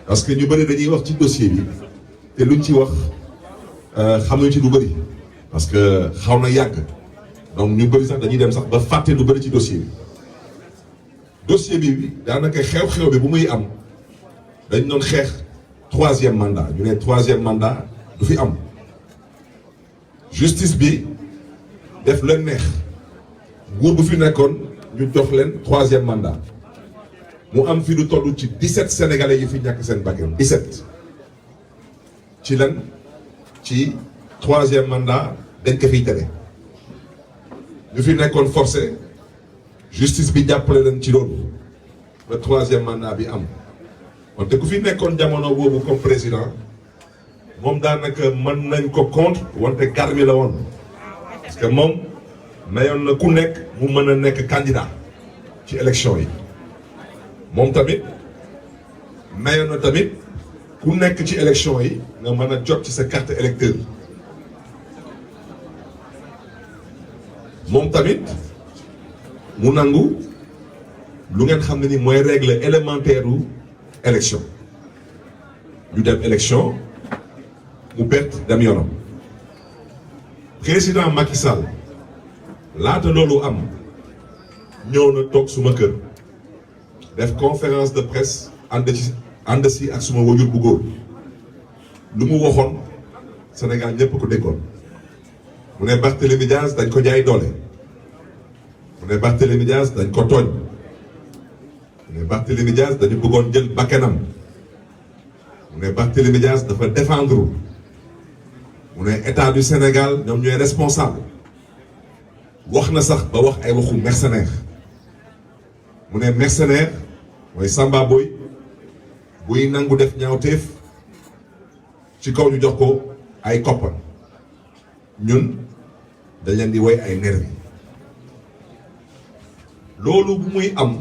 parce que ñu bëri dañuy wax ci dossier bi te luñ ci wax xamuñ ci lu bëri parce que xaw na yàgg donc ñu bëri sax dañuy dem sax ba fàtte lu bëri ci dossier bi daanaka xew-xew bi bu muy am dañ doon xeex 3e mandat ñu ne 3e mandat du fi am justice bi def leen neex nguur bu fi nekkoon ñu jox leen 3e mandat mu am fi lu toll ci 17 sénégalais yi fi ñàkk seen bakkan 17 ci lan ci 3e mandat dañ ko fiy tere ñu fi nekkoon forcé justice bi jàppale leen ci loolu ba 3e mandat bi am wante ku fi nekkoon jamono boobu comme président moom daanaka mën nañ ko contre wante garmi la woon parce que moom mayoon na ku nekk mu mën a nekk candidat ci élection yi moom tamit mayoon na tamit ku nekk ci élection yi nga mën a jot ci sa carte électeur moom tamit mu nangu lu ngeen xam ne ni mooy règle élémentaire u élection ñu dem élection mu perte dem yoonam président Macky Sall laata loolu am ñëw na toog suma kër def conférence de presse ànd si ak suma wajur bu góor lu mu waxoon Sénégal ñëpp ko déggoon mu ne Barthélémy Dias dañ ko jaay doole mu ne Barthélémy Dias dañ ko tooñ mu ne Barthélémy Dias dañu bëggoon jël bakkanam mu ne Barthélémy Dias dafa défendre mu ne état du Sénégal ñoom ñooy responsable wax na sax ba wax ay waxu mercenaire mu ne mercenaire mooy Samba Boy buy nangu def ñaawteef ci kaw ñu jox ko ay koppar ñun dañ leen di woy ay nervi loolu bu muy am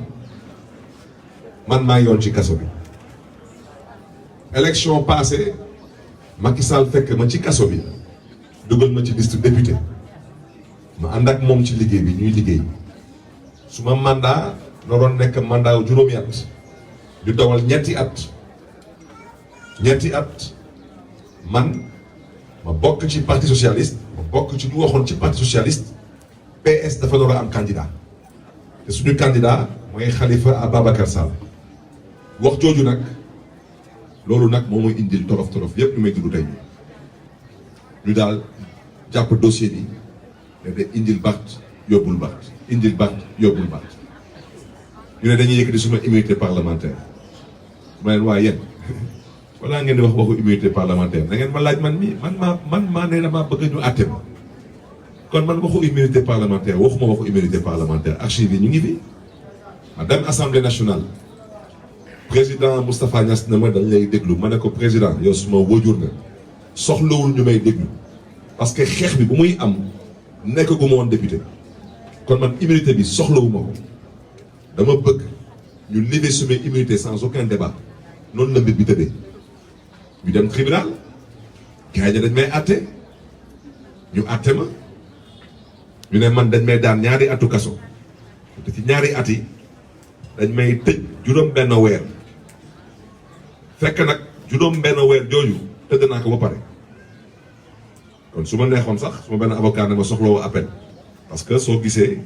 man maa yoon ci kaso bi élection passée Macky Sall fekk ma ci kaso bi dugal ma ci liste député ma ànd ak moom ci liggéey bi ñuy liggéey suma mandat naroon nekk mandat wu juróomi at ñu dawal ñetti at man ma bokk ci parti socialiste ma bokk ci ñu waxoon ci parti socialiste PS dafa door a am candidat te suñu candidat mooy Khalifa Ababacar Sall wax jooju nag loolu nag moo mooy indil torof yépp ñu may dund tey ñu daal jàpp dossier bi ne de indil Barth yóbbul Barth indil Barth yóbbul Barth ñu ne dañuy yëkkati suma immunité parlementaire ma leen waa yéen walla ngeen di wax waxu immunité parlementaire da ngeen ma laaj man mi man maa ne dama bëgg ñu àtte ma kon man waxu immunité parlementaire waxuma waxu immunité parlementaire archive yi ñu ngi fi ma dem assemblée nationale président Moustapha Niass na ma dañ lay déglu ma ne ko président yow suma wóojur nga soxlawul ñu may déglu parce que xeex bi bu muy am nekk gu ma woon député kon man immunité bi soxlawuma ko dama bëgg ñu lever suma immunité sans aucun débat noonu la mbir bi tëddee ñu dem tribunal gars yi dañ may àtte ñu àtte ma ñu ne man dañ may daan ñaari atu kaso te ci ñaari at yi dañ may tëj juróom benn weer fekk nag juróom benn weer jooju tëdd naa ko ba pare kon su ma neexoon sax su ma benn avocat ne ma soxlawoo appel parce que soo gisee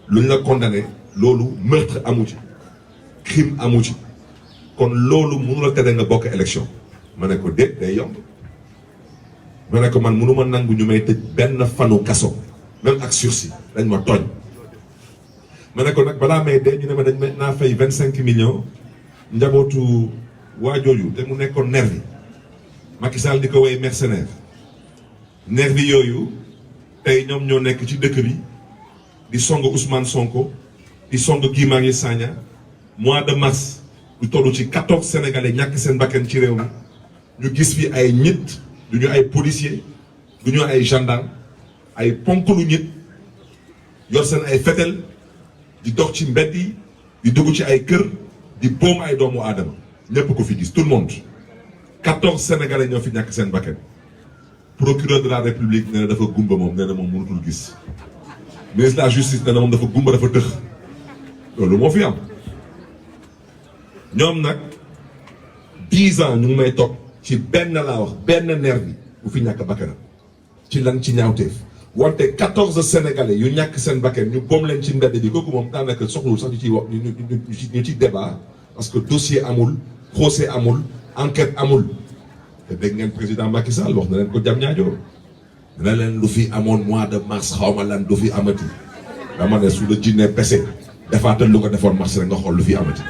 luñ la condamné loolu meurtre amu ci crime amu ci kon loolu mënu la tere nga bokk élection ma ne ko déet day yomb ma ne ko man mënu ma nangu ñu may tëj benn fanu kaso même ak sursis dañ ma tooñ ma ne ko nag balaa may dee ñu ne ma dañ ma naa fay 25 millions njabootu waa jooju te mu nekkoon nervi Macky Sall di ko woy mercenaire nervi yooyu tey ñoom ñoo nekk ci dëkk bi di song Ousmane Sonko di song Guy Marius Sagna mois de mars lu toll ci 14 sénégalais ñàkk seen bakkan ci réew mi ñu gis fi ay nit du ñu ay policier du ñu ay gendarme ay ponklu nit yor seen ay fetel di dox ci mbedd yi di dugg ci ay kër di boom ay doomu aadama ñëpp ko fi gis tout le monde 14 sénégalais ñoo fi ñàkk seen bakkan procureur de la république nee na dafa gumba moom nee na moom mënutul gis ministre de la justice nee na moom dafa gumba dafa tëx loolu moo fi am ñoom nag 10 ans ñu ngi may toog ci benn laa wax benn nerf bi bu fi ñàkk bakkanam ci lan ci ñaawteef wante 14 sénégalais yu ñàkk seen bakkan ñu boom leen ci mbedd bi kooku moom daanaka soxlul sax ñu ciy wax ñu ci débat parce que dossier amul procès amul enquête amul te dégg ngeen président Macky Sall wax na leen ko jam ñaajoo dina leen lu fi amoon mois de mars xawma lan du fi amati dama ne su la jinnee pese defaatal lu ko defoon mars rek nga xool lu fi amati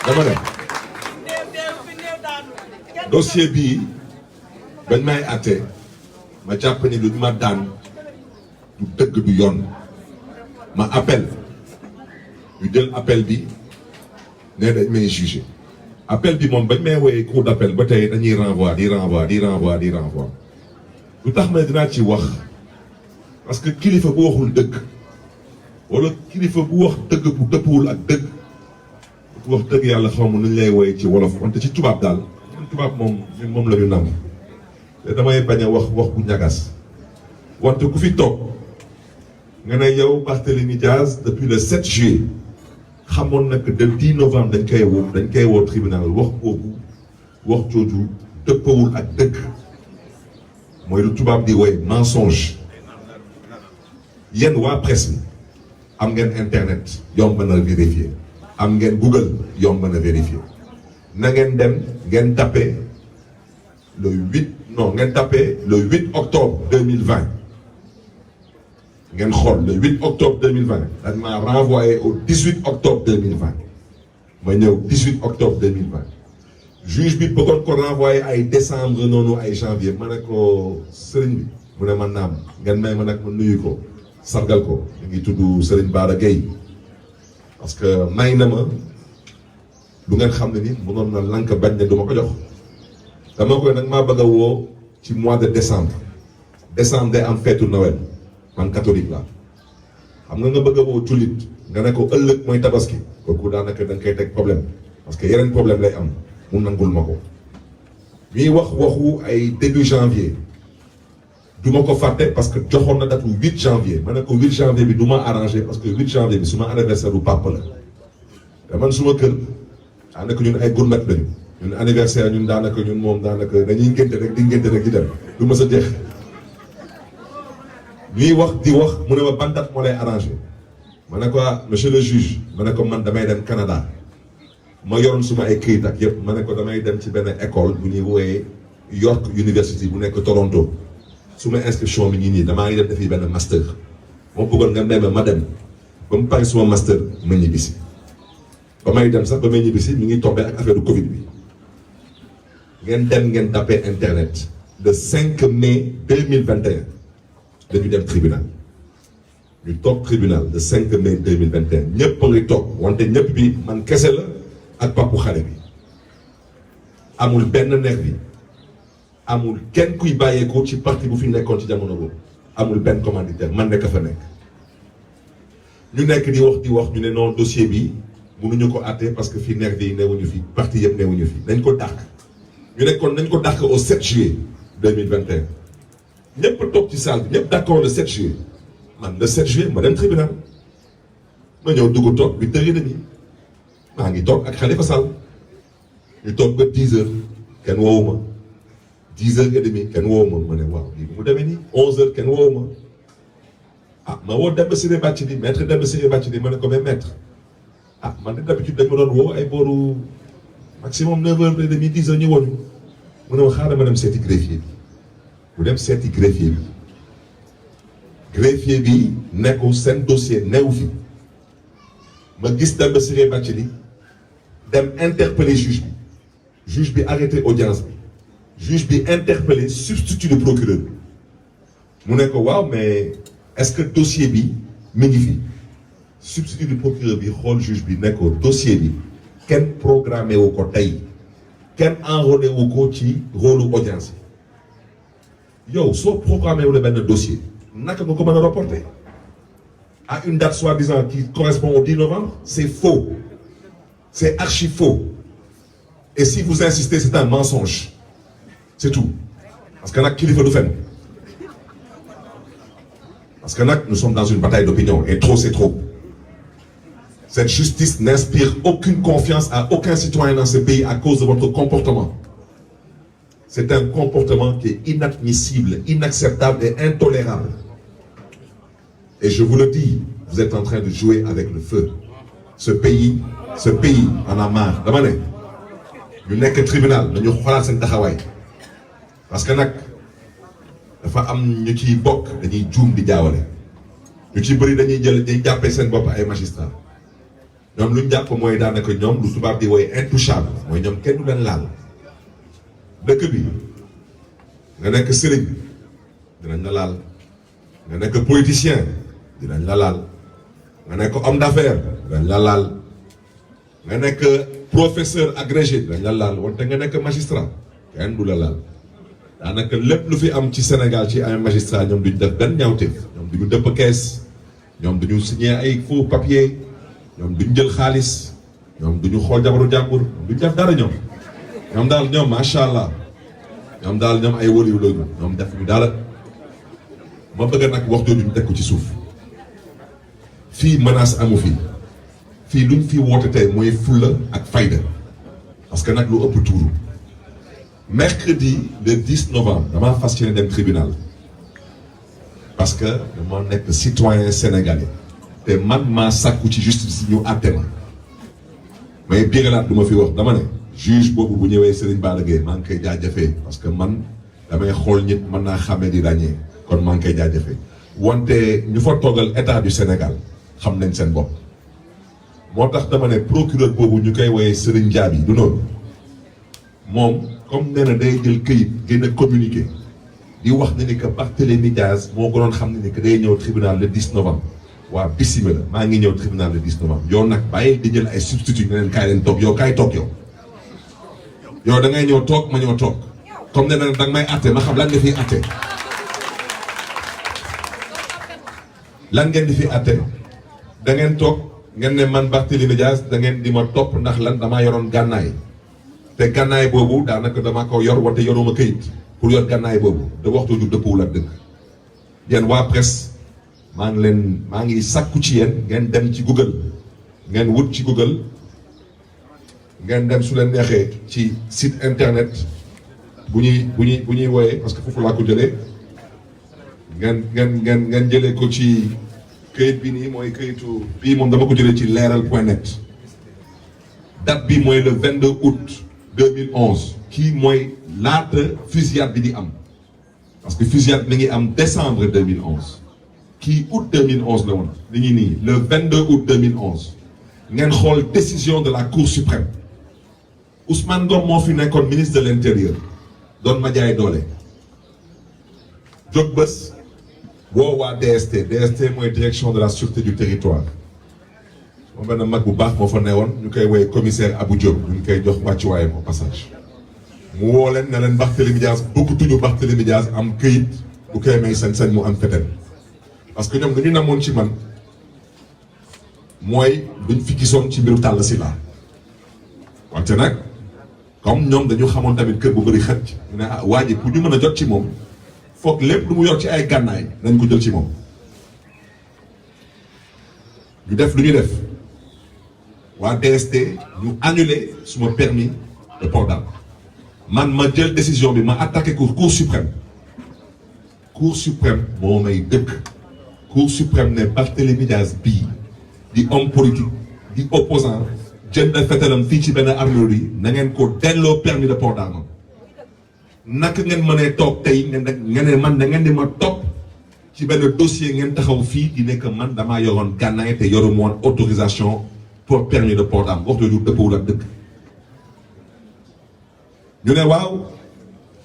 dama ne dossier bii bañ may àtte ma jàpp ni lu ma daan du dëgg du yoon ma appel ñu jël appel bi ne dañ may jugé appel bi moom bañ may woowee cour d'appel ba tey dañuy renvoi di renvoi lu tax ma dinaa ci wax parce que kilifa bu waxul dëgg wala kilifa bu wax dëgg bu dëppwul ak dëgg bu wax dëgg yàlla xaw ma nuñ lay woowee ci wolof wante ci tubaab daal tubaab moom la ñu nam te damay bañ a wax bu ñagas wante ku fi toog nga ne yow Barthélémy Diaz depuis le 7 juillet xamoon nag le 10 novembre dañ koy woo tribunal wax boobu wax jooju dëppawul ak dëgg mooy lu tubaab di woy mensonge yéen waa presse bi am ngeen internet yomb na vérifier am ngeen Google yomb na vérifier na ngeen dem ngeen tapé le 8 octobre 2020 ngeen xool le 8 octobre 2020 dañ maa renvoyé au 18 octobre 2020 ma ñëw 18 octobre 2020 juge bi bëggoon ko renvoyé ay décembre noonu ay janvier ma ne ko sëriñ bi mu ne ma naam ngeen may ma nag ma nuyu ko sargal ko ñu ngi tudd Serigne Bara Gueye parce que may na ma lu ngeen xam ne ni mënoon na lank bañ ne du ma ko jox dama koy nag maa bëgg a woo ci mois de décembre day am feetu Noël man catholique la xam nga bëgg a woo jullit nga ne ko ëllëg mooy tabaski kooku daanaka da nga koy teg problème parce que yeneen problème lay am mu nangul ma ko ñuy waxu ay début janvier du ma ko fàtte parce que joxoon na date 8 janvier ma ne ko 8 janvier bi du ma arrangé parce que 8 janvier bi suma anniversaire bu papa la te man suma kër daanaka ñun ay gourmet lañu ñun anniversaire ñun daanaka ñun moom daanaka dañuy ngénte rek di dem du ma sa jeex ñuy wax di wax mu ne ma ban date moo lay arrangé ma ne ko monsieur le juge ma ne ko man damay dem Canada ma yoroon suma ay këyit ak yëpp ma ne ko damay dem ci benn école bu ñuy woowee York University bu nekk Toronto suma inscription bi nii damaa ngi def defi benn master moom bëggoon nga demee ma dem ba mu pare suma master ma ñibbisi ba may dem sax ba may ñibbisi ñu ngi tombé ak affaire du Covid bi ngeen tapé internet le 5 mai 2021 dañu dem tribunal ñu toog tribunal le 5 mai 2021 ñëpp a ngi toog wante ñëpp bi man kese la ak papu xale bi amul benn neex bi amul kenn kuy bàyyeekoo ci parti bu fi nekkoon ci jamono boobu amul benn commanditaire man nekk fa nekk ñu nekk di wax ñu ne non dossier bi mënuñu ko àtte parce que fii nervi yi newuñu fi parti yëpp newuñu fi nañ ko dàq ñu nekkoon nañ ko dàq au 7 juillet 2021 ñëpp toog ci salle bi ñëpp d'accord le 7 juillet man le 7 juillet ma dem tribunal ma ñëw dugg toog 8h30 maa ngi toog ak Khalifa Sall ñu toog ba 10h kenn woowu ma 10h30 kenn woowu ma ne waaw lii mu demee nii 11h kenn woowu ma ma woo Demba Ciré Bathily maître Demba Ciré Bathily ma ne ko mais maître man de d'habitude dañ ma doon woo ay booru maximum 9h30 10h ñu woon mu ne ma xaaral ma dem seeti greffier bi bu dem seeti greffier bi nekkul seen dossier newu fi ma gis Demba Ciré Bathily dem interpeller juge bi arrêté audience bi juge bi interpellé substitut de procureur bi mu ne ko waaw mais est-ce que dossier bi mi ngi fi substitut du procureur bi xool juge bi ne ko dossier bi kenn programmé wu ko tey kenn enrôlé wu ko ci rôle audience yi yow soo programmé wu la benn dossier naka nga ko mën a reporter à une date soi-disant qui correspond au 10 novembre c'est faux c'est archi faux et si vous insistez c'est un mensonge c'est tout parce que nag kilifa du fen parce que nag nous sommes dans une bataille d'opinion et trop c'est trop Cette justice n'inspire aucune confiance à aucun citoyen dans ce pays à cause de votre comportement. C'est un comportement qui est inadmissible, inacceptable et intolérable. Et je vous le dis, vous êtes en train de jouer avec le feu. Ce pays en a marre. Dama ne ñu nekk tribunal dañu xoolaat seen taxawaay parce que nag dafa am ñu ciy bokk dañuy juum di jaawale ñu ci bëri dañuy jàppee seen bopp ay magistrat ñoom lu ñu jàpp mooy daanaka ñoom lu tubaab di woy intouchable mooy ñoom kenn du leen laal dëkk bi nga nekk sëriñ dinañ la laal nga nekk politicien dinañ la laal nga nekk homme d'affaires dinañ la laal nga nekk professeur agrégé dinañ la laal wante nga nekk magistrat kenn du la laal daanaka lépp lu fi am ci Sénégal ci ay magistrat ñoom duñ def benn ñaawteef ñoom duñu dëpp kees ñoom duñu signé ay faux papier ñoom duñ jël xaalis ñoom duñu xool jabaru jàmbur duñ def dara ñoom daal ñoom macha allah ñoom daal ñoom ay wëliw lañu ñoom def ñu dara ma bëgg nag wax jooju ñu teg ko ci suuf fii menace amu fii luñ fi woote tey mooy fulla ak fayda parce que nag lu ëpp tuuru mercredi le 10 novembre damaa fas yéene dem tribunal parce que dama nekk citoyen sénégalais te man maa sàkku ci justice ñu àtte ma mais biiralaat du ma fi wax dama ne juge boobu bu ñëwee Serigne Bara Gueye maa ngi koy jaajëfee parce que man damay xool nit mën naa xàmmee di ràññee kon maa ngi koy jaajëfee wante ñu fa toogal état du Sénégal xam nañ seen bopp moo tax dama ne procureur boobu ñu koy woyee Serigne Diaby du noonu moom comme nee na day jël këyit gën a communiqué di wax ne ni que Barthélémy Diaz moo ko doon xam ne ni que day ñëw tribunal le 10 novembre waa bismillah maa ngi ñëw tribunal le 10 novembre yow nag bàyyi di jël ay substitut ne leen kaay leen toog yow kaay toog yow da ngay ñëw toog ma ñëw toog comme nee na da nga may àtte ma xam lan nga fiy àtte lan ngeen di fi àtte da ngeen toog ngeen ne man Barthélémy Diaz da ngeen di ma topp ndax lan damaa yoroon gànnaay te gànnaay boobu daanaka dama ko yor wante yoruma këyit pour yor gànnaay boobu da waxtu ju dëppwul ak dëgg yéen waa presse maa ngi sàkku ci yéen ngeen dem ci Google ngeen wut ci Google ngeen dem su leen neexee ci site internet bu ñuy wooyee parce que foofu laa ko jëlee ngeen jëlee ko ci këyit bi nii mooy këyitu bii moom dama ko jëlee ci leeral.net date bi mooy le 22 août 2011 kii mooy laata fusillade bi di am parce que fusillade mi ngi am décembre 2011 kii août 2011 la woon li ngi nii le 22 août 2011 ngeen xool décision de la Cour suprême Ousmane Ngom moo fi nekkoon ministre de l'intérieur doon ma jaay doole jóg bés woo waa DST mooy direction de la sûreté du territoire moom benn mag bu baax moo fa newoon ñu koy woowee commissaire Abou Diop ñu koy jox wàccuwaayam au passage mu woo leen ne leen Barthélémy Diaz bëggatuñu Barthélémy Diaz am këyit bu koy may sañ-sañ mu am feten parce que ñoom dañu namoon ci man mooy duñ fi gisoon ci mbiru Talla Sylla wante nag comme ñoom dañu xamoon tamit kër bu bëri xëcc ñu ne ah waa ji pour ñu mën a jot ci moom foog lépp lu mu yor ci ay gànnaay nañ ko jël ci moom ñu def lu ñu def waa DST ñu annulé suma permis de port d'arme man ma jël décision bi ma attaqué Cour suprême moo may dëkk Cour suprême ne Barthélémy Diaz bii di homme politique di opposant jënd fetalam fii ci benn armurerie na ngeen ko delloo permis de port d'arme naka ngeen mënee toog tey ngeen ne man da ngeen di ma topp ci benn dossier ngeen taxaw fii di nekk man damaa yoroon gànnaay te yoruma woon autorisation pour permis de port d'arme wax jooju dëppawul ak dëkk ñu ne waaw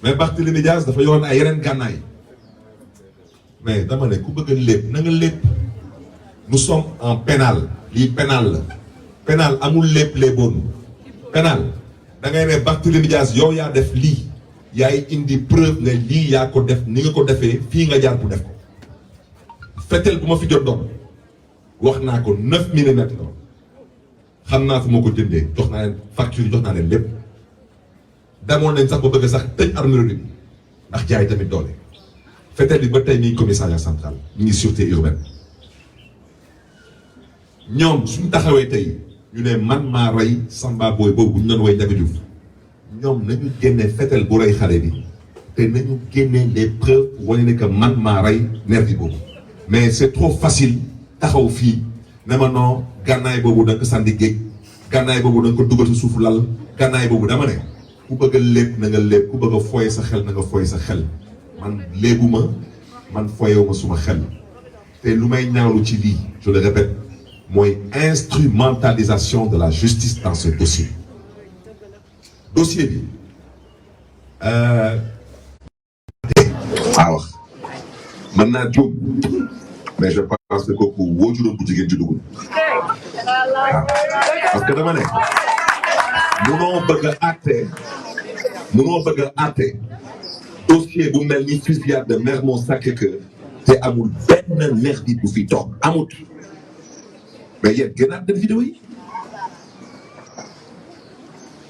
mais Barthélémy Diaz dafa yoroon ay yeneen gànnaay mais dama ne ku bëgg a lépp na nga lépp nous sommes en pénal lii pénal la pénal amul lépp léeboon pénal da ngay ne Barthélémy Diaz yow yaa def lii yaay indi preuve ne lii yaa ko def ni nga ko defee fii nga jaar pour def ko fetel bu ma fi jot doon wax naa ko 9 millimètres la xam naa fu ma ko jëndee jox naa leen facture jox naa leen lépp demoon nañ sax ba bëgg sax tëj armurerie bi ndax jaay tamit doole fetel bi ba tey mi ngi commissariat central mi ngi sûreté urbaine ñoom suñu taxawee tey ñu ne man maa rey Samba Boy boobu ñu doon woy Ndiaga Diouf ñoom nañu génne fetel bu rey xale bi te nañu génne les preuves wane ne que man maa rey nervi boobu mais c'est trop facile taxaw fii ne ma non gànnaay boobu da nga ko sànni géej gànnaay boobu da nga ko dugal ci suufu lal gànnaay boobu dama ne ku bëgg a léeb na nga léeb ku bëgg a foye sa xel na nga foye sa xel man léebuma man foyewuma suma xel te lu may ñaawlu ci lii je le répète mooy instrumentalisation de la justice dans ce dossier bi wax mën naa jóg mais je pense que kooku woo juróom bu jigéen ci dugub waaw parce que dama ne munoo bëgg a àtte dossier bu mel ni fusillade de Mermoz Sacré-Cœur te amul benn nervi bu fi toog amut mais yéen gënaat dem vidéo yi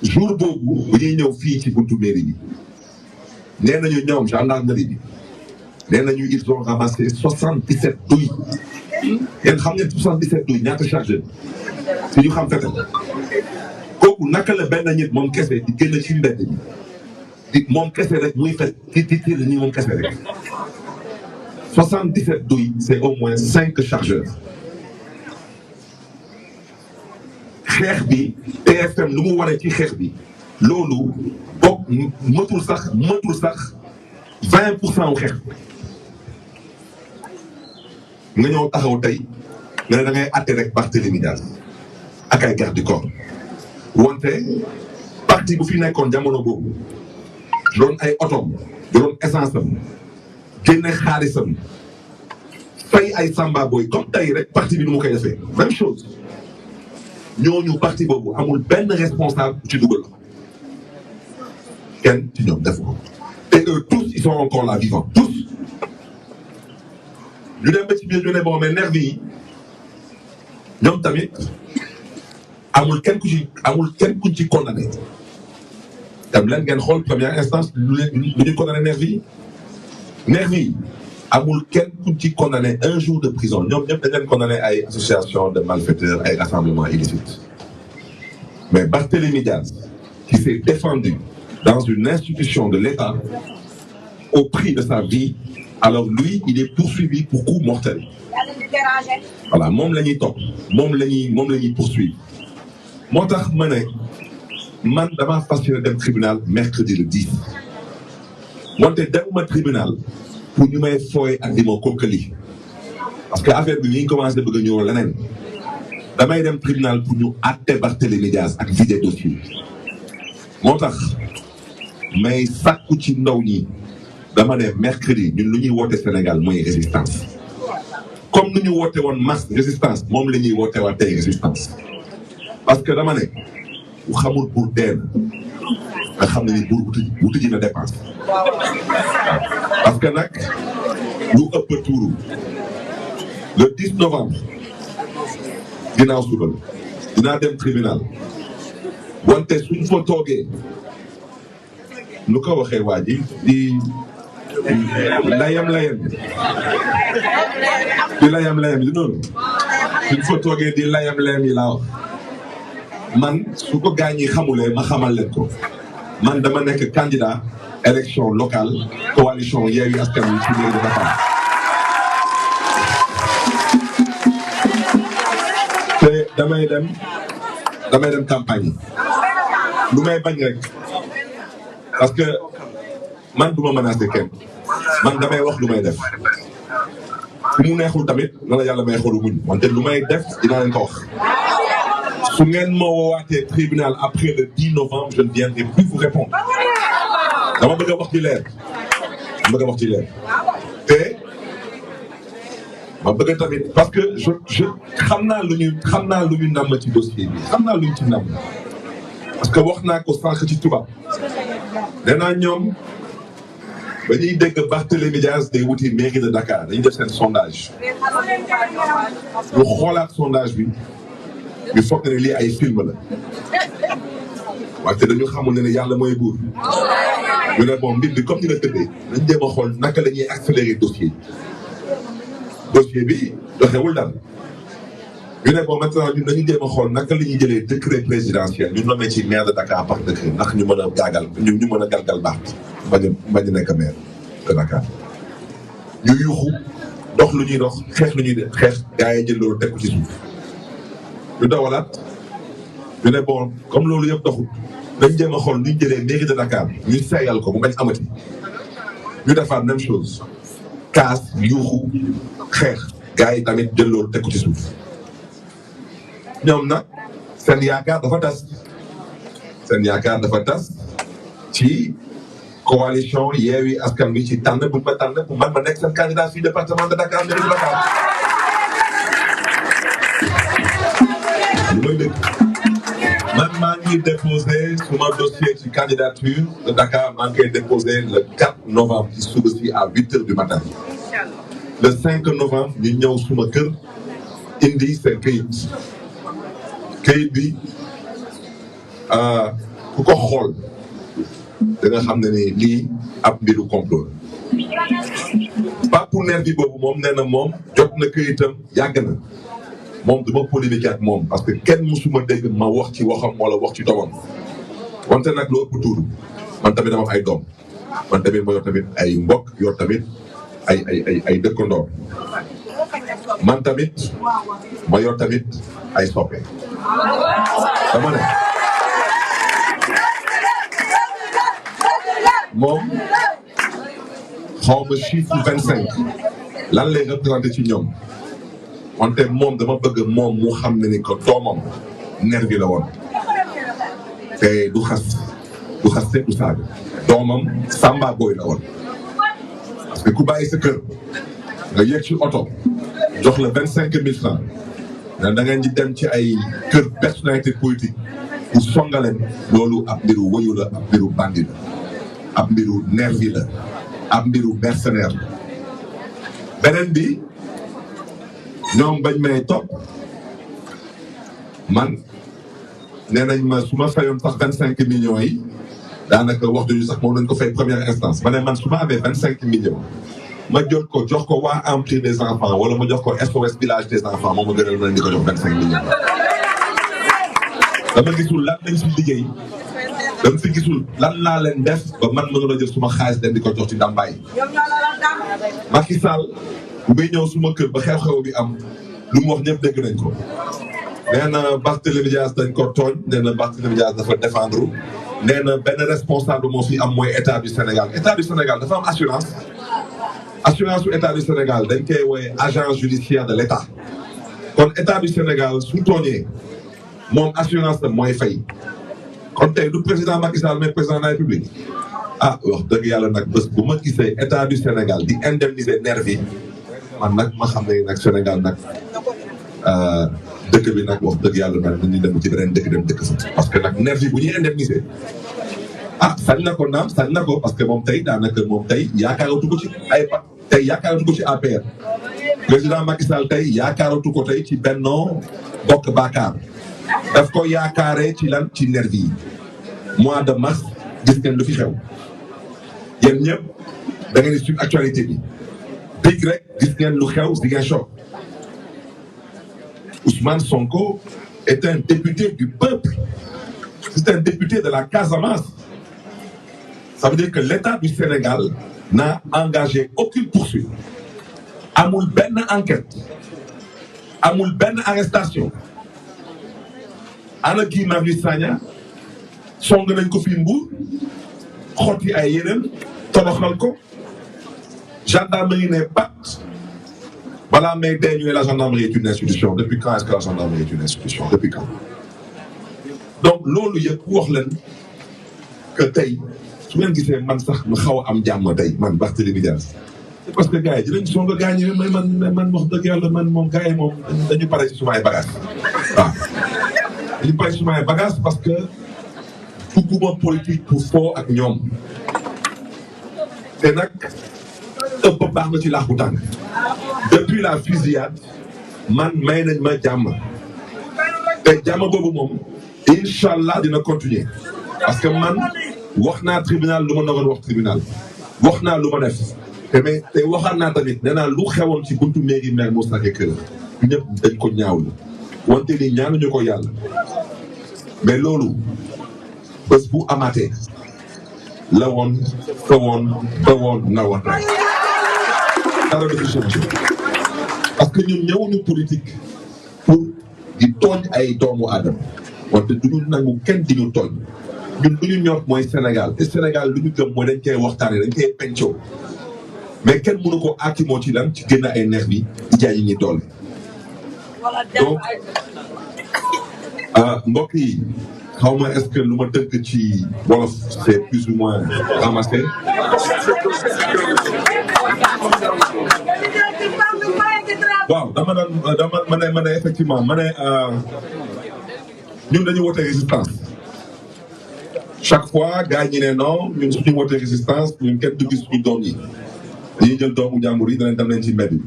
jour boobu bu ñuy ñëw fii ci buntu mairie bi nee nañu ñoom gendarmerie bi nee nañu ils ont ramassé 77 douilles yéen xam ngeen 77 douilles ñaata chargeur si ñu xam fetal kooku naka la benn nit moom kese di génn ci mbedd bi di moom kese rek muy fet ci tiir nii moom kese rek 77 douilles c'est au moins 5 chargeurs xeex bi TFM lu mu waree ci xeex bi loolu bokk mëtul sax 20% wu xeex nga ñëw taxaw tey nga ne da ngay àtte rek Barthélémy Dias ak ay garde du corps wante parti bu fi nekkoon jamono boobu doon ay otom doon essence am génne xaalisam fay ay Samba Boy comme tey rek parti bi nu mu koy defee même chose ñooñu parti boobu amul benn responsable ci dugal kenn ci ñoom def ko et eux tous ils sont encore là vivants tous ñu dem ba ci biir ñu ne bon mais nervi yi ñoom tamit amul kenn kuñ ci condamné dem leen ngeen xool première instance lu ñu condamné nervi yi amul kenn kuñ ci condamné 1 jour de prison ñoom ñëpp dañ leen condamné ay association de malfaiteurs ay rassemblements illicites mais Barthélémy Dias qui s'est défendu dans une institution de l'État au prix de sa vie alors lui il est poursuivi pour coup mortel voilà moom la ñuy topp moom la ñuy poursuivre moo tax ma ne man damaa fas yéene dem tribunal mercredi le 10 wante demuma tribunal pour ñu may fooy ak di ma kookali parce que affaire bi mi ngi commencé bëgg a ñëw leneen damay dem tribunal pour ñu àtte Barthélémy Dias ak vider dossier moo tax may sàkku ci ndaw ñi dama ne mercredi ñun lu ñuy woote Sénégal mooy résistance comme nu ñu woote woon masse résistance moom la ñuy woote waa tey résistance parce que dama ne bu xamul buur dee nga xam ne ni buur wuti ji na dépense parce que nag lu ëpp tuuru le 10 novembre ginnaaw suba dinaa dem tribunal wante suñ fa toogee nu ko waxee waa ji di layam di noonu suñ fa toogee di layam yi laa wax man su ko gaañi xamulee ma xamal leen ko man dama nekk candidat élection locale coalition Yewwi Askan Wi ci mairie de Dakar te damay dem campagne lu may bañ rek parce que man du ma menacé kenn man damay wax lu may def ku mu neexul tamit na la yàlla may xolu muñ wante lu may def dinaa leen ko wax su ngeen ma woowaatee tribunal après le 10 novembre je ne viendrai plus vous répondre dama bëgg a wax ci leer te ma bëgg tamit parce que je xam naa lu ñu namm ci dossier bi xam naa lu ñu ci namm parce que wax naa ko sànq ci tubaab nee naa ñoom ba ñuy dégg Barthélémy Dias day wuti mairie de Dakar dañuy def seen sondage ñu xoolaat sondage bi ñu foog ne lii ay film la wante dañu xamul ne yàlla mooy buur ñu ne bon mbir bi comme ni la tëddee dañ jéem a xool naka la ñuy accélérer dossier bi doxewul daal ñu ne bon maintenant ñun dañu jéem a xool naka la ñuy jëlee décret présidentiel ñu nommé ci maire de Dakar par décret ndax ñu mën a gaagal ñu mën a galgal baax bañ a nekk maire de Dakar ñu yuuxu dox lu ñuy dox xeex lu ñuy xeex gars yi jël loolu teg ko ci suuf ñu dawalaat ñu ne bon comme loolu yëpp doxul dañ jéem a xool ñu jëlee mairie de Dakar ñu seeyal ko mu bañ amati ñu defaat même chose kaas yuuxu xeex gars yi tamit jël loolu teg ko ci suuf ñoom nag seen yaakaar dafa tas ci coalition Yewwi Askan Wi ci tànn bu ma tànn pour man ma nekk seen candidat fii département de Dakar mairie de Dakar lu may dëgg man maa ngi déposé suma dossier ci candidature de Dakar maa ngi koy déposé le 4 novembre ci suba si à 8 heures du matin le 5 novembre ñu ñëw suma kër indi seen këyit bi ku ko xool da nga xam ne ni lii ab mbiru complot pas pour nervi boobu moom nee na moom jot na këyitam yàgg na moom du ma polémique ak moom parce que kenn musuma dégg ma wax ci waxam wala wax ci doomam wante nag lu ëpp tuuru man tamit dama am ay doom man tamit ma yor tamit ay mbokk yor tamit ay dëkkandoor man tamit ma yor tamit ay soppe dama ne moom xaw ma chiffre 25 lan lay représenté ci ñoom wante moom dama bëgg moom mu xam ne ni que doomam nervi la woon te du xaste du saaga doomam samba boy la woon parce que ku bàyyi sa kër nga yéeg ci oto jox la 25 000 francs da ngeen di dem ci ay kër personnalité politique pour songaleen loolu ab mbiru wëyu la ab mbiru bandi la ab mbiru nervi la ab mbiru mercenaire la beneen bi ñoom bañ may topp man nee nañ ma su ma fayoon sax 25 millions yi daanaka wax duñu sax moom lañ ko fay première instance ma ne man su ma amee 25 millions ma jot ko jox ko waa Empire des enfants wala ma jox ko SOS village des enfants moom ma gënal ma leen di ko jox 25 millions dama gisul lan lañ si liggéey dama fi gisul lan laa leen def ba man mënul a jël suma xaalis dem di ko jox ci ndàmbaay Macky Sall bu may ñëw suma kër ba xew-xew bi am lu mu wax ñëpp dégg nañ ko nee na Barthélémy Dias dañ ko tooñ nee na Barthélémy Dias dafa défendre nee na benn responsable moo fi am mooy état du Sénégal dafa am assurance su état du Sénégal dañ koy wooye agent judiciaire de l' état kon état du Sénégal su tooñee moom assurance la mooy fay kon tey du président Macky Sall mais président de la République ah wax dëgg yàlla nag bés bu ma gisee état du Sénégal di indemniser nervi man nag ma xam ne nag Sénégal nag dëkk bi nag wax dëgg yàlla nag dañuy dem ci beneen dëkk dem dëkk fa parce que nag nervi bu ñuy indemniser sañ na ko naam sañ na ko parce que moom tey daanaka moom tey yaakaaratu ko ci tey yaakaaratu ko ci APR président Macky Sall tey yaakaaratu ko tey ci Benno Bokk Yaakaar daf ko yaakaaree ci lan ci nervi yi mois de mars gis ngeen lu fi xew yéen ñëpp da ngeen di suivre actualité bi big rek gis ngeen lu xew Ziguinchor Ousmane Sonko est un député du peuple c'est un député de la Casamance ça veut dire que l'État du Sénégal n'a engagé aucune poursuite amul benn enquête amul benn arrestation ana Guy Marius Sagna song nañ ko fi Mbour xotti ay yéreem toroxal ko gendarmerie ne pat balaa may dee ñu ne la gendarmerie est une institution depuis quand est-ce que la gendarmerie est une institution depuis quand donc loolu yëpp wax leen que tey su ngeen gisee man sax lu xaw a am jàmm tey man Barthélémy Dias c'est parce que gars yi dinañ song a gaañ mais man wax dëgg yàlla man moom gars yi moom dañu pare ci suma ay bagages waaw dañu pare ci suma ay bagages parce que bugguma politique pour foo ak ñoom te nag ëpp baax na ci laax bu tàng depuis la fusillade man may nañ ma jàmm te jàmm boobu moom incha allah dina continuer parce que man wax naa tribunal lu ma naroon wax tribunal wax naa lu ma def te waxaat naa tamit nee naa lu xewoon ci buntu mairie Mermoz Sacré-Cœur ñëpp dañ ko ñaawlu wante ni ñaanuñu ko yàlla mais loolu bés bu amaatee la woon fa woon ba woon na woon rek dara du fi changé parce que ñun ñëwuñu politique pour di tooñ ay doomu aadama wante duñu nangu kenn di ñu tooñ ñun lu ñu ñor mooy Sénégal te Sénégal lu ñu gëm mooy dañ koy waxtaanee dañ koy pencoo mais kenn mënu ko aakimoo ci lan ci génn ay neex bi di jaay yi ñi doole donc mbokk yi xaw ma est-ce que lu ma dëgg ci wolof c'est plus ou moins ramassé waaw ma ne effectivement ma ne ñun dañu wote résistance chaque fois gars ñi ne non ñun suñu wote résistance ñun kenn du gis suñu doom yi dañuy jël doomu jàmbur yi danañ dem leen ci mbedd bi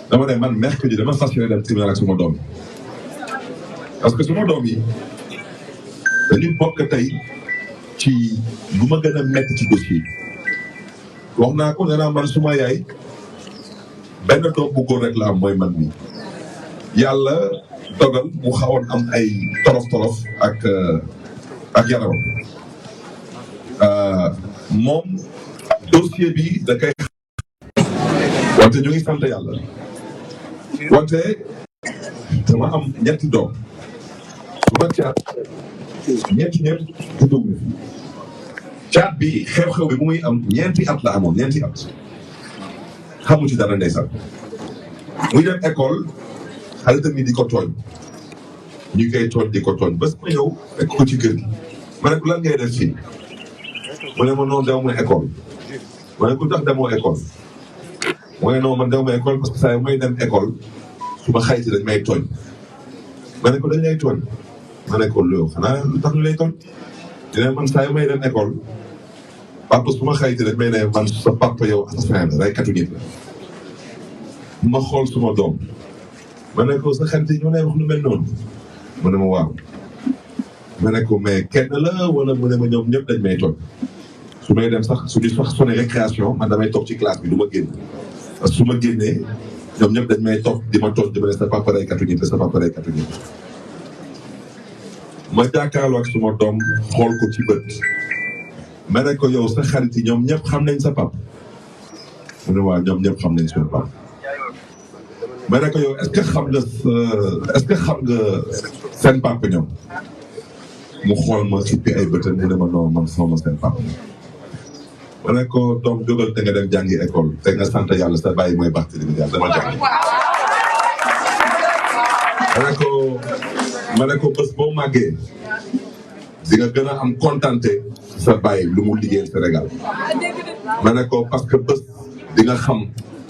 dama ne man mercredi dama fas yéene dem tribunal ak suma doom yi parce que suma doom yi dañu bokk tey ci lu ma gën a métti ci dossier wax naa ko nee naa man suma yaay benn doom bu góor rek la am mooy man mi yàlla dogal mu xawoon am ay tolof ak yaramam moom dossier bi da koy wante ñu ngi sant yàlla wante dama am ñetti doom su ma caat ñetti ñëpp du dugg caat bi xew-xew bi bu muy am ñeenti at la amoon ñeenti at xamu ci dara ndeysaan muy dem école xaritam yi di ko tooñ ñu koy tooñ di ko tooñ bés ma ñëw fekk ko ci kër gi ma ne ko lan ngay def fii mu ne ma noonu dew ma école ma ne ko tax demoo école mu ne non man dew ma école parce que saa may dem école su ma xayti dañ may tooñ ma ne ko dañ lay tooñ ma ne ko loolu xanaa lu tax ñu lay tooñ dina man saa may dem école papa su ma xayti dañ may ne man sa papa yow assassin la raykatu nit la ma xool suma doom ma ne ko sa xarit yi ñoo lay wax lu mel noonu mu ne ma waaw ma ne ko mais kenn la wala mu ne ma ñoom ñëpp dañ may tooñ su may dem sax su di sax sonné récréation man damay toog ci classe bi du ma génn parce que su ma génnee ñoom ñëpp dañ may toog di ma tooñ di ma ne sa papa raykatu nit la sa papa raykatu nit ma jàkkaarloo ak suma doom xool ko ci bët ma ne ko yow sa xarit yi ñoom ñëpp xam nañ sa papa mu ne waaw ñoom ñëpp xam nañ suñu papa ma ne ko yow est-ce que xam nga seen papa ñoom mu xool ma xippi ay bëtam mu ne ma non man xaw ma seen papa ma ne ko doom jógal te nga dem jàngi école te nga sant yàlla sa bàyyi mooy Barthélémy Dias dama jàngi ma ne ko bés boo màggee di nga gën a am kontante sa bàyyi lu mu liggéeyal Sénégal ma ne ko parce que bés di nga xam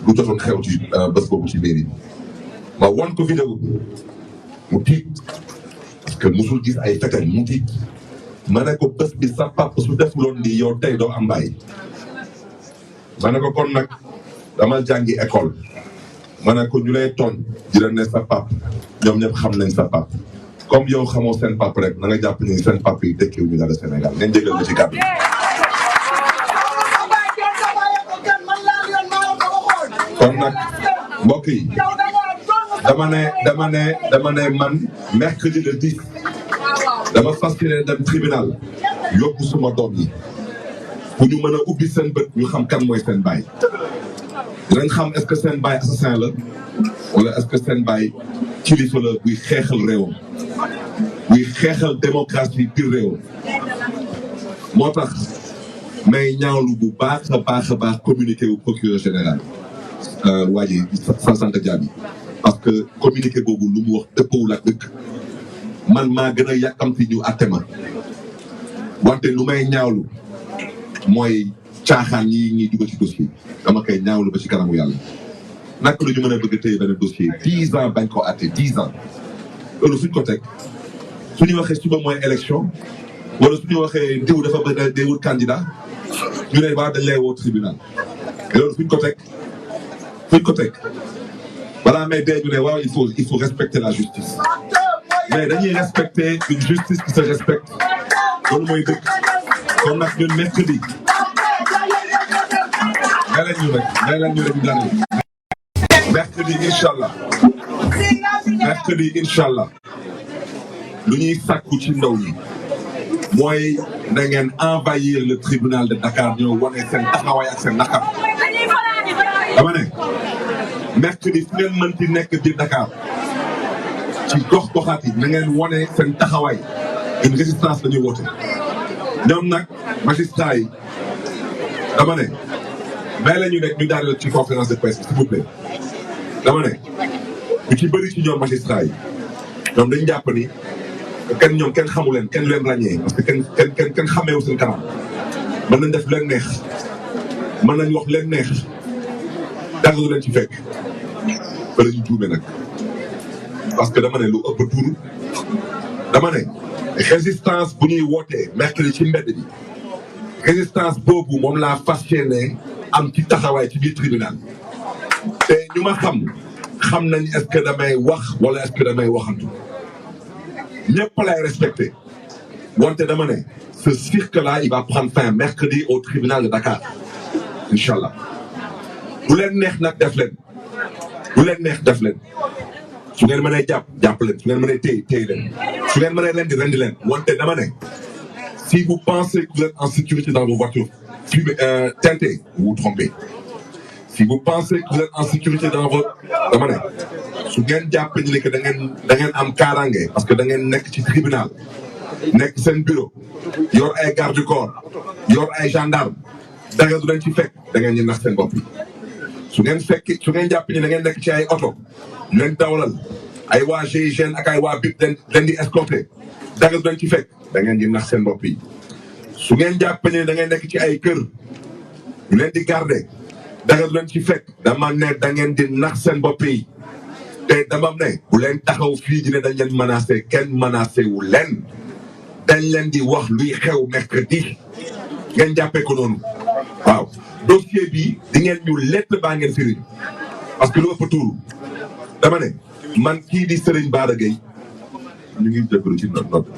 lu jotoon xew ci bés boobu ci mairie bi ma won ko vidéo bi mu tiit parce que musul gis ay fetel mu tiit ma ne ko bés bi sa papa su defuloon lii yow tey doo am bàyyi ma ne ko kon nag dama jàngi école ma ne ko ñu lay tooñ di la ne sa papa ñoom ñëpp xam nañ sa papa comme yow xamoo seen papa rek na nga jàpp ni seen papa yi tekkiwu ñu dara Sénégal ngeen jégal ma ci kàddu kon nag mbokk yi dama ne man mercredi le 10 dama fas yéene dem tribunal yóbbu suma doom yi pour ñu mën a ubbi seen bët ñu xam kan mooy seen baay dinañ xam est-ce que seen baay assassin la wala est-ce que seen baay kilifa la buy xeexal réewam buy xeexal démocratie biir réewam moo tax may ñaawlu bu baax a baax communiqué wu procureur général waa ji sant Diaby parce que communiqué boobu lu mu wax dëppawul ak dëkk man maa gën a yàkkamti ñu àtte ma wante lu may ñaawlu mooy caaxaan ñi dugal ci dossier dama koy ñaawlu ba ci kanamu yàlla naka la ñu mën a bëgg a téye benn dossier 10 ans bañ ko àtte 10 ans loolu suñ ko teg suñu waxee suba mooy élection wala suñu waxee diw dafa bëgg day wut candidat ñu ne waa dañ lay woo tribunal loolu fuñ ko teg balaa may dee ñu ne waaw il faut respecter la justice mais dañuy respecter une justice qui se respecte loolu mooy dëgg kon nag ñun mercredi may leen ñu rek ñu daane mercredi incha allah mercredi incha allah lu ñuy sàkku ci ndaw ñi mooy na ngeen envahir le tribunal de Dakar ñoo wane seen taxawaay ak seen naqar. dama ne mercredi fu ngeen mënti nekk biir Dakar ci gox-goxaat yi na ngeen wane seen taxawaay une résistance la ñuy woote. ñoom nag magistrat yi dama ne may la ñu nekk ñu daal ci conférence de presse s'il vous plaît. dama ne ñu ci bëri ci ñoom magistrat yi ñoom dañu jàpp ni ñoom kenn xamu leen kenn leen ràññee parce que kenn xameewu seen kanam mën nañ def leen neex mën nañ wax leen neex dara du leen ci fekk ba la ñu juume nag parce que dama ne lu ëpp tuuru dama ne résistance bu ñuy wootee mercredi ci mbedd bi résistance boobu moom laa fas yéene am ci taxawaay ci biir tribunal te ñu ma xam nañ est-ce que damay wax wala est-ce que damay waxantu ñëpp lay respecté wante dama ne ce cirque-là il va prendre fin mercredi au tribunal de Dakar inchallah bu leen neex nag def leen bu leen neex def leen su ngeen mënee jàpp leen su ngeen mënee téy leen su ngeen mënee rendi leen wante dama ne si vous pensez que vous êtes en sécurité dans vos voitures teintées vous vous trompez. Si vous pensez que vous êtes en sécurité dans votre dama ne su ngeen jàppee ni que da ngeen am kaaraange parce que da ngeen nekk ci tribunal nekk seen bureau yor ay garde du corps yor ay gendarme dara du leen ci fekk da ngeen ñu nax seen bopp yi su ngeen jàppee ni da ngeen nekk ci ay oto ñu leen dawalal ay waa GIGN ak ay waa BIP leen di escorter dara du leen ci fekk da ngeen di nax seen bopp yi su ngeen jàppee ni da ngeen nekk ci ay kër ñu leen di garder dara du leen ci fekk dama ne da ngeen di nax seen bopp yi te dama ne bu leen taxaw fii di ne dañ leen menacé kenn menacé wu leen dañ leen di wax luy xew mercredi ngeen jàppee ko noonu waaw dossier bi di ngeen ñu lett baa ngeen firi parce que lu ëpp tuuru dama ne man kii di Serigne Bara Gueye ñu ngi jëkkalu ci note